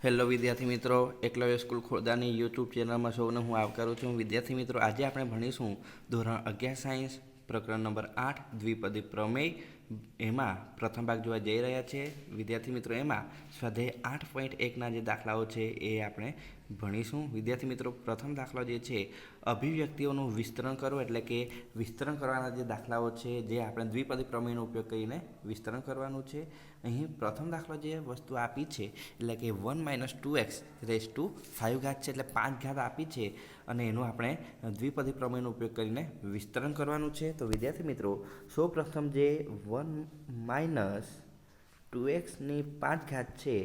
Hello વિદ્યાર્થી મિત્રો, Eklavya school ખોરદાની YouTube ચેનલમાં સૌને હું આવકારું છું. વિદ્યાર્થી મિત્રો, આજે આપણે ભણીશું ધોરણ 11 સાયન્સ પ્રકરણ નંબર 8 દ્વિપદી પ્રમેય. એમાં પ્રથમ ભાગ જોવા જઈ રહ્યા છે. વિદ્યાર્થી મિત્રો, એમાં સ્વાધ્યાય 8.1ના જે દાખલાઓ છે એ આપણે ભણીશું. વિદ્યાર્થી મિત્રો, પ્રથમ દાખલો જે છે અભિવ્યક્તિઓનું વિસ્તરણ કરો, એટલે કે વિસ્તરણ કરવાના જે દાખલાઓ છે જે આપણે દ્વિપદી પ્રમેયનો ઉપયોગ કરીને વિસ્તરણ કરવાનું છે. અહીં પ્રથમ દાખલો જે વસ્તુ આપી છે એટલે કે 1 - 2x રેઝ ટુ 5 ઘાત છે, એટલે 5 ઘાત આપી છે અને એનું આપણે દ્વિપદી પ્રમેયનો ઉપયોગ કરીને વિસ્તરણ કરવાનું છે. તો વિદ્યાર્થી મિત્રો, સૌ પ્રથમ જે 1 - 2xની 5 ઘાત છે,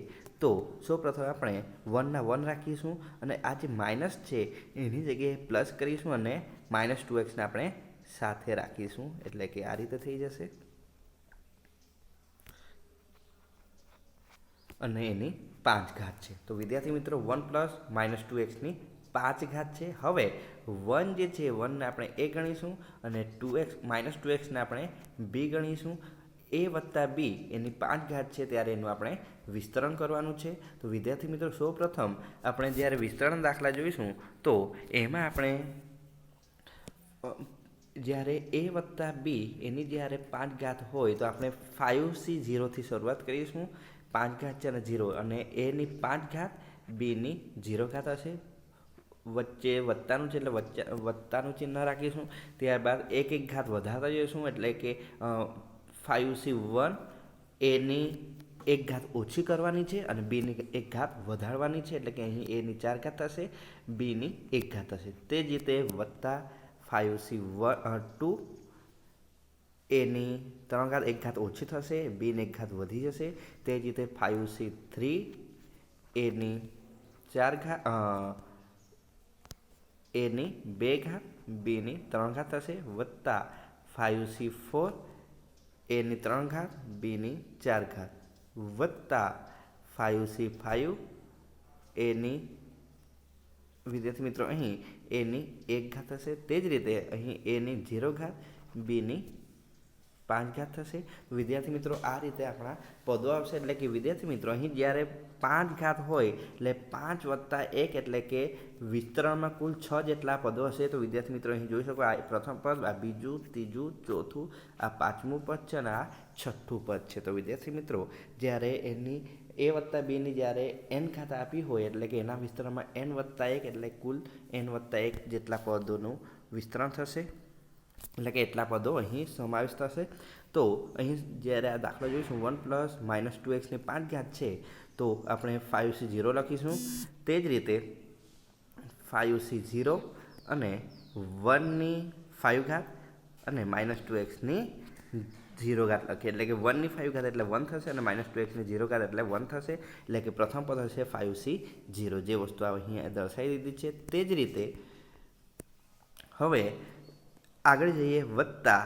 તો સૌ પ્રથમ આપણે 1ના 1 રાખીશું અને આ જે માઇનસ છે એની જગ્યાએ પ્લસ કરીશું અને -2xને આપણે સાથે રાખીશું, એટલે કે આ રીતે થઈ જશે અને એની 5 ઘાત છે. તો વિદ્યાર્થી મિત્રો, 1 + -2xની 5 ઘાત છે. હવે 1 જે છે 1ને આપણે a ગણીશું અને -2xને આપણે b ગણીશું. a વત્તા b એની 5 ઘાત છે ત્યારે એનું આપણે વિસ્તરણ કરવાનું છે. તો વિદ્યાર્થી મિત્રો, સૌ પ્રથમ આપણે જ્યારે વિસ્તરણ દાખલા જોઈશું તો એમાં આપણે જ્યારે a વત્તા b એની જ્યારે 5 ઘાત હોય તો આપણે 5c0થી શરૂઆત કરીશું. 5 ઘાત છે અને 0 અને એની 5 ઘાત બીની 0 ઘાત હશે. વચ્ચે વત્તાનું છે એટલે વત્તાનું ચિહ્ન રાખીશું. ત્યારબાદ એક ઘાત વધારતા જઈશું, એટલે કે 5c1 એની 1 ઘાત ઓછી કરવાની છે અને બીની 1 ઘાત વધારવાની છે, એટલે કે અહીં એની 4 ઘાત થશે, બીની 1 ઘાત થશે. તે જ રીતે વત્તા 5c2 એની 3 ઘાત 1 ઘાત ઓછી થશે, બીની 1 ઘાત વધી જશે. તે જ રીતે 5c3 એની 4 ઘાત એની 2 ઘાત, બીની 3 ઘાત થશે, વત્તા 5c4 એની 3 ઘાત, બીની 4 ઘાત, વત્તા 5c5 એની વિદ્યાર્થી મિત્રો અહીં એની 1 ઘાત થશે. તે જ રીતે અહીં એની 0 ઘાત, બીની 5 ઘાત થશે. વિદ્યાર્થી મિત્રો, આ રીતે આપણા પદો આવશે. એટલે કે વિદ્યાર્થી મિત્રો, અહીં જ્યારે 5 ઘાત હોય એટલે 5 વત્તા 1 એટલે કે વિસ્તરણમાં કુલ 6 જેટલા પદો હશે. તો વિદ્યાર્થી મિત્રો, અહીં જોઈ શકો, આ પ્રથમ પદ, આ બીજું, ત્રીજું, ચોથું, આ 5મું પદ છે અને આ 6થું પદ છે. તો વિદ્યાર્થી મિત્રો, જ્યારે એની a વત્તા બીની જ્યારે n ઘાત આપી હોય એટલે કે એના વિસ્તરણમાં n વત્તા 1 એટલે કુલ n વત્તા 1 જેટલા પદોનું વિસ્તરણ થશે, એટલે કે એટલા પદો અહીં સમાવેશ થશે. તો અહીં જ્યારે આ દાખલો જોઈશું 1 + -2xની 5 ઘાત છે તો આપણે 5c0 લખીશું. તે જ રીતે 5c0 અને 1ની 5 ઘાત અને -2xની 0 ઘાત લખીએ, એટલે કે 1ની 5 ઘાત એટલે 1 થશે અને -2xની 0 ઘાત એટલે 1 થશે, એટલે કે પ્રથમ પદ હશે 5c0, જે વસ્તુ અહીં દર્શાવી દીધી છે. તે જ રીતે હવે આગળ જઈએ, વત્તા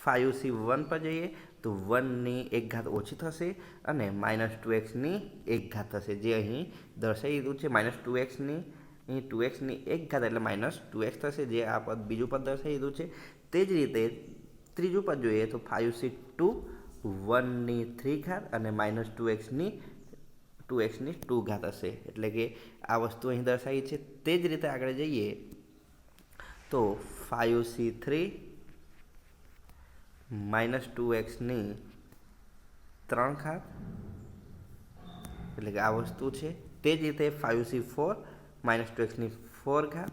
5c1 પર જઈએ તો 1ની 1 ઘાત ઓછી થશે અને -2xની 1 ઘાત થશે, જે અહીં દર્શાવી દીધું છે. -2xની 1 ઘાત એટલે -2x થશે, જે આ પદ બીજું પદ દર્શાવી દીધું છે. તે જ રીતે ત્રીજું પદ જોઈએ તો 5c2 1ની 3 ઘાત અને -2xની 2 ઘાત હશે, એટલે કે આ વસ્તુ અહીં દર્શાવી છે. તે જ રીતે આગળ જઈએ તો 5c3 -2xની 3 ઘાત, એટલે કે આ વસ્તુ છે. તે જ રીતે 5c4 -2xની 4 ઘાત,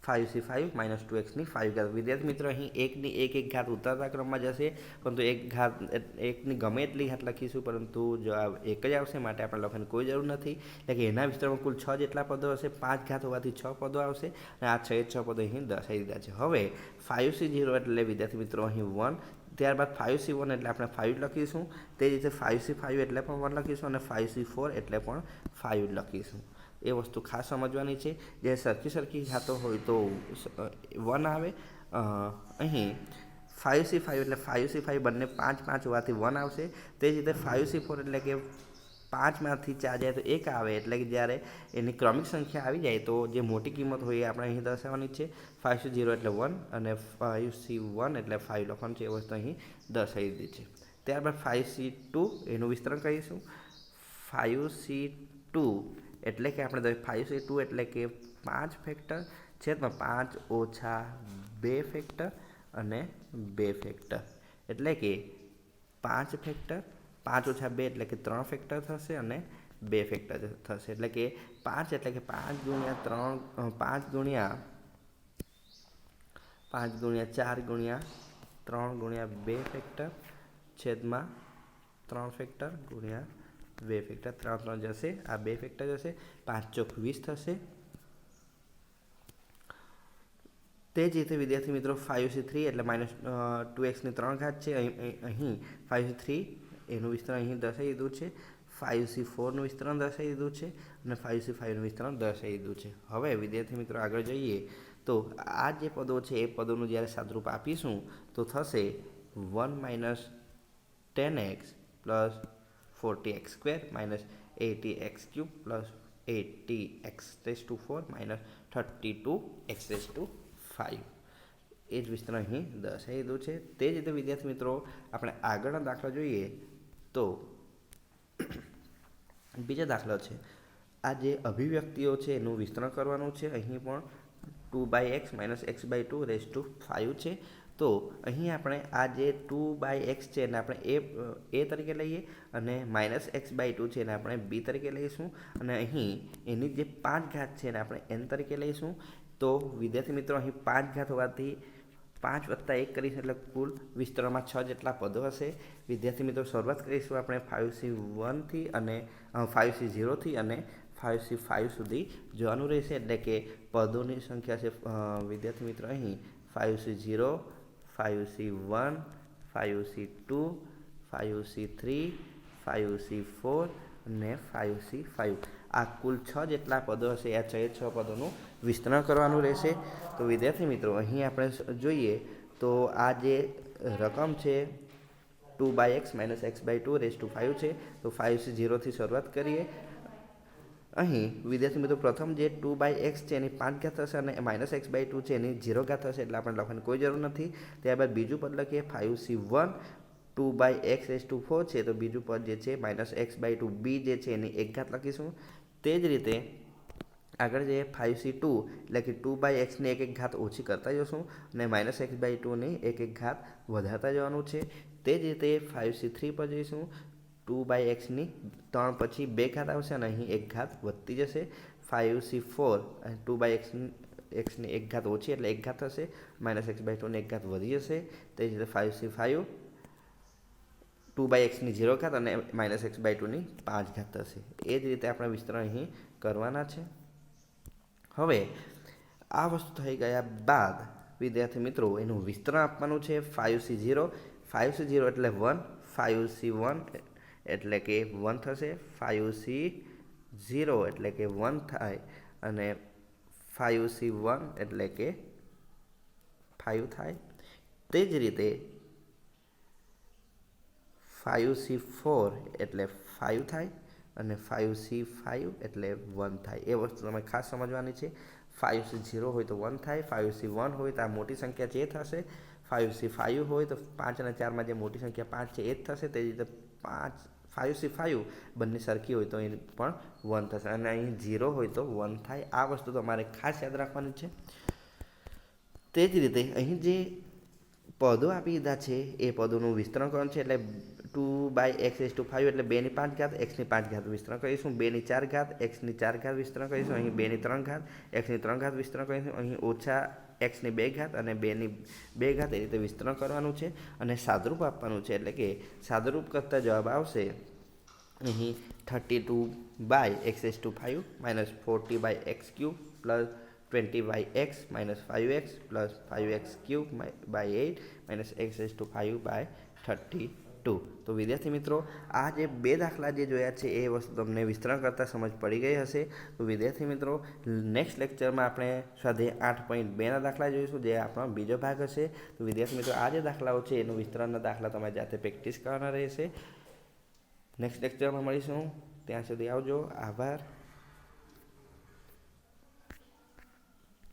5c5 -2xની 5 ઘાત. વિદ્યાર્થી મિત્રો, અહીં એકની 1 ઘાત ઉતરતા ક્રમમાં જશે, પરંતુ એકની ગમે એટલી ઘાત લખીશું, પરંતુ જવાબ એક જ આવશે, માટે આપણે લખવાની કોઈ જરૂર નથી. એટલે કે એના વિસ્તરણમાં કુલ 6 જેટલા પદો હશે, 5 ઘાત હોવાથી 6 પદો આવશે અને આ 6 પદો અહીં દર્શાવી દીધા છે. હવે 5c0 એટલે વિદ્યાર્થી મિત્રો અહીં 1, ત્યારબાદ 5c1 એટલે આપણે 5 લખીશું. તે જ રીતે 5c5 એટલે પણ 1 લખીશું અને 5c4 એટલે પણ 5 લખીશું. એ વસ્તુ ખાસ સમજવાની છે. જે સરખી ઘાતો હોય તો 1 આવે. અહીં 5c5 એટલે 5c5 બંને 5 હોવાથી 1 આવશે. તે જ રીતે 5c4 એટલે કે 5માંથી 4 જાય તો 1 આવે, એટલે કે જ્યારે એની ક્રમિક સંખ્યા આવી જાય તો જે મોટી કિંમત હોય એ આપણે અહીં દર્શાવવાની છે. 5c0 એટલે 1 અને 5c1 એટલે 5 લખવાનું છે, એ વસ્તુ અહીં દર્શાવી દીધી છે. ત્યારબાદ 5c2 એનું વિસ્તરણ કરીશું. 5c2 એટલે કે આપણે 5C2 એટલે કે 5 ફેક્ટર છેદમાં 5 ઓછા 2 ફેક્ટર અને 2 ફેક્ટર એટલે કે 5 ફેક્ટર 5 ઓછા 2 એટલે કે 3 ફેક્ટર થશે અને 2 ફેક્ટર થશે એટલે કે 5 એટલે કે 5 ગુણ્યા 3 5 ગુણ્યા 4 ગુણ્યા 3 ગુણ્યા 2 ફેક્ટર છેદમાં 3 ફેક્ટર ગુણ્યા 2 ફેક્ટર 3 3 જશે આ 2 ફેક્ટર જશે 5 ચોક 20 થશે। તે જ રીતે વિદ્યાર્થી મિત્રો 5C3 એટલે -2x ની 3 ઘાત છે અહીં 5C3 એનું વિસ્તરણ અહીં દર્શાવી દીધું છે 5C4નું વિસ્તરણ દર્શાવી દીધું છે અને 5C5નું વિસ્તરણ દર્શાવી દીધું છે। હવે વિદ્યાર્થી મિત્રો આગળ જઈએ તો આ જે પદો છે એ પદોનું જ્યારે સાદુરૂપ આપીશું તો થશે 1 - 10x + 40x² - 80x³ + 80x⁴ - 32x⁵ એ જ વિસ્તરણ અહીં દર્શાવી દીધું છે। તે જ રીતે વિદ્યાર્થી મિત્રો આપણે આગળના દાખલા જોઈએ તો બીજા દાખલા છે આ જે અભિવ્યક્તિઓ છે એનું વિસ્તરણ કરવાનું છે। અહીં પણ 2x - x/2⁵ છે તો અહીં આપણે આ જે 2x છે એને આપણે a તરીકે લઈએ અને -x/2 છે એને આપણે b તરીકે લઈશું અને અહીં એની જે 5 ઘાત છે એને આપણે n તરીકે લઈશું। તો વિદ્યાર્થી મિત્રો અહીં 5 ઘાત હોવાથી 5 + 1 કરીશું એટલે કુલ વિસ્તરણમાં 6 જેટલા પદો હશે। વિદ્યાર્થી મિત્રો શરૂઆત કરીશું આપણે 5C1 થી અને 5C0 થી અને 5C5 સુધી જવાનું રહેશે એટલે કે પદોની સંખ્યા છે વિદ્યાર્થી મિત્રો અહીં 5C0 5C1 5C2 5C3 5C4 અને 5C5 આ કુલ 6 જેટલા પદો હશે આ 6 પદોનું વિસ્તરણ કરવાનું રહેશે। તો વિદ્યાર્થી મિત્રો અહીં આપણે જોઈએ તો આ જે રકમ છે 2x - x/2⁵ છે તો 5C0 થી શરૂઆત કરીએ। અહીં વિદ્યાર્થી મિત્રો પ્રથમ જે 2x છે એની 5 ઘાત થશે અને -x/2 છે એની 0 ઘાત થશે એટલે આપણે લખવાની કોઈ જરૂર નથી। ત્યારબાદ બીજું પદ લખીએ 5C1 2x⁴ છે તો બીજું પદ જે છે -x/2b જે છે એની 1 ઘાત લખીશું। તે જ રીતે આગળ જઈએ 5C2 એટલે કે 2x ની 1 ઘાત ઓછી કરતા જશું અને -x/2 ની 1 ઘાત વધારતા જવાનું છે। તે જ રીતે 5C3 પર જઈશું 2x ની 3 પછી 2 ઘાત આવશે અને અહીં 1 ઘાત વધતી જશે। 5C4 અને 2x ની 1 ઘાત ઓછી એટલે 1 ઘાત થશે -x/2 ની 1 ઘાત વધી જશે। તે જ રીતે 5C5 2x ની 0 ઘાત અને -x/2 ની 5 ઘાત થશે। એ જ રીતે આપણે વિસ્તરણ અહીં કરવાના છે। હવે આ વસ્તુ થઈ ગયા બાદ વિદ્યાર્થી મિત્રો એનું વિસ્તરણ આપવાનું છે 5C0 એટલે 1 5C1 એટલે કે 1 થશે 5C0 એટલે કે 1 થાય અને 5C1 એટલે કે 5 થાય। તે જ રીતે 5C4 એટલે 5 થાય અને 5C5 એટલે 1 થાય। એ વસ્તુ તમે ખાસ સમજવાની છે। 5C0 હોય તો 1 થાય 5C1 હોય તો આ મોટી સંખ્યા જે થશે 5C5 હોય તો 5 અને 4માં જે મોટી સંખ્યા 5 છે એ જ થશે। તે જ રીતે 5C5 બંને સરખી હોય તો એ પણ 1 થશે અને અહીં 0 હોય તો 1 થાય। આ વસ્તુ તમારે ખાસ યાદ રાખવાની છે। તે જ રીતે અહીં જે પદો આપી દીધા છે એ પદોનું વિસ્તરણ કરવાનું છે એટલે 2x⁵ એટલે 2 ની 5 ઘાત x ની 5 ઘાત વિસ્તરણ કરીશું 2 ની 4 ઘાત x ની 4 ઘાત વિસ્તરણ કરીશું અહીં 2 ની 3 ઘાત x ની 3 ઘાત વિસ્તરણ કરીશું અહીં ઓછા x ની 2 ઘાત અને 2 ની 2 ઘાત એ રીતે વિસ્તરણ કરવાનું છે અને સાદુરૂપ આપવાનું છે એટલે કે સાદુરૂપ કરતા જવાબ આવશે અહીં 32x⁵ - 40x³ + 20x - 5x + 5x³ / 8 - x⁵/32। તો વિદ્યાર્થી મિત્રો આ જે બે દાખલા જે જોયા છે એ વસ્તુ તમને વિસ્તરણ કરતાં સમજ પડી ગઈ હશે। તો વિદ્યાર્થી મિત્રો નેક્સ્ટ લેક્ચરમાં આપણે સ્વાધ્યાય 8.2ના દાખલા જોઈશું જે આપણો બીજો ભાગ હશે। તો વિદ્યાર્થી મિત્રો આ જે દાખલાઓ છે એનું વિસ્તરણના દાખલા તમારે જાતે પ્રેક્ટિસ કરવાના રહેશે। નેક્સ્ટ લેક્ચરમાં મળીશું ત્યાં સુધી આવજો આભાર।